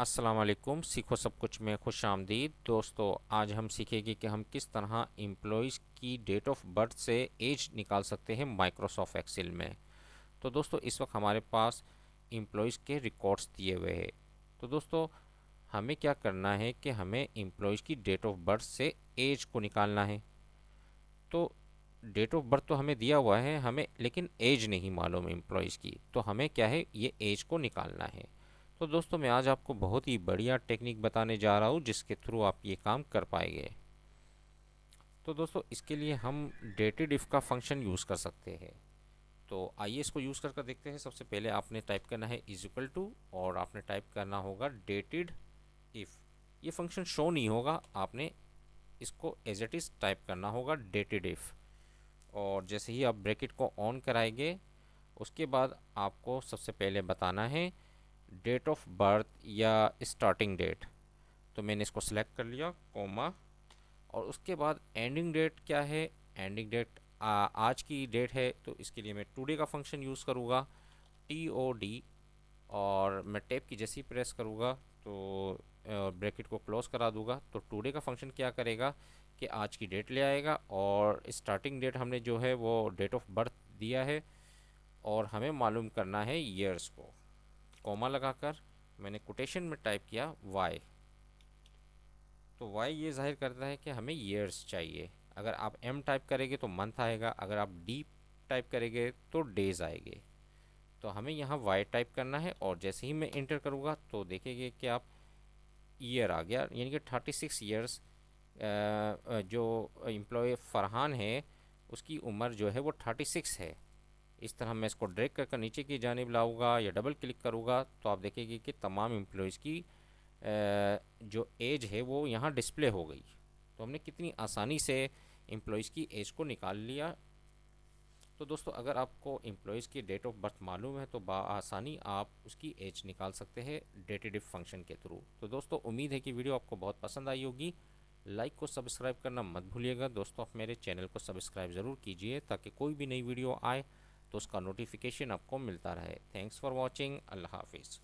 अस्सलाम वालेकुम। सीखो सब कुछ में खुश आमदीद। दोस्तों, आज हम सीखेंगे कि हम किस तरह एम्प्लॉयज़ की डेट ऑफ बर्थ से एज निकाल सकते हैं माइक्रोसॉफ्ट एक्सेल में। तो दोस्तों, इस वक्त हमारे पास एम्प्लॉयज़ के रिकॉर्ड्स दिए हुए हैं। तो दोस्तों, हमें क्या करना है कि हमें एम्प्लॉयज़ की डेट ऑफ बर्थ से एज को निकालना है। तो डेट ऑफ बर्थ तो हमें दिया हुआ है, हमें लेकिन एज नहीं मालूम एम्प्लॉयज़ की। तो हमें क्या है, ये एज को निकालना है। तो दोस्तों, मैं आज आपको बहुत ही बढ़िया टेक्निक बताने जा रहा हूँ जिसके थ्रू आप ये काम कर पाएंगे। तो दोस्तों, इसके लिए हम डेटेड इफ़ का फंक्शन यूज़ कर सकते हैं। तो आइए इसको यूज़ करके देखते हैं। सबसे पहले आपने टाइप करना है इज इक्वल टू, और आपने टाइप करना होगा डेटेड इफ़। ये फंक्शन शो नहीं होगा, आपने इसको एज इट इज़ टाइप करना होगा डेटेड इफ़। और जैसे ही आप ब्रैकेट को ऑन कराएंगे, उसके बाद आपको सबसे पहले बताना है डेट ऑफ बर्थ या स्टार्टिंग डेट। तो मैंने इसको सिलेक्ट कर लिया, कॉमा। और उसके बाद एंडिंग डेट क्या है, एंडिंग डेट आज की डेट है, तो इसके लिए मैं टुडे का फंक्शन यूज़ करूँगा, TOD। और मैं टैब की जैसी प्रेस करूँगा तो ब्रैकेट को क्लोज करा दूंगा। तो टुडे का फंक्शन क्या करेगा कि आज की डेट ले आएगा, और स्टार्टिंग डेट हमने जो है वो डेट ऑफ बर्थ दिया है, और हमें मालूम करना है ईयर्स को। कॉमा लगाकर मैंने कोटेशन में टाइप किया वाई। तो वाई ये जाहिर करता है कि हमें ईयर्स चाहिए। अगर आप M टाइप करेंगे तो मंथ आएगा, अगर आप D टाइप करेंगे तो डेज आएंगे। तो हमें यहाँ वाई टाइप करना है, और जैसे ही मैं इंटर करूँगा तो देखेंगे कि आप ईयर आ गया, यानी कि 36 ईयर्स। जो एम्प्लॉय फरहान है, उसकी उम्र जो है वो 36 है। इस तरह मैं इसको ड्रैग कर नीचे की जानिब लाऊंगा या डबल क्लिक करूँगा तो आप देखेंगे कि तमाम एम्प्लॉयज़ की जो एज है वो यहाँ डिस्प्ले हो गई। तो हमने कितनी आसानी से एम्प्लॉयज़ की एज को निकाल लिया। तो दोस्तों, अगर आपको एम्प्लॉयज़ की डेट ऑफ बर्थ मालूम है तो आसानी आप उसकी एज निकाल सकते हैं डेटेड इफ फंक्शन के थ्रू। तो दोस्तों, उम्मीद है कि वीडियो आपको बहुत पसंद आई होगी। लाइक को सब्सक्राइब करना मत भूलिएगा। दोस्तों, आप मेरे चैनल को सब्सक्राइब ज़रूर कीजिए ताकि कोई भी नई वीडियो आए तो उसका नोटिफिकेशन आपको मिलता रहे। Thanks for watching. अल्लाह हाफिज़।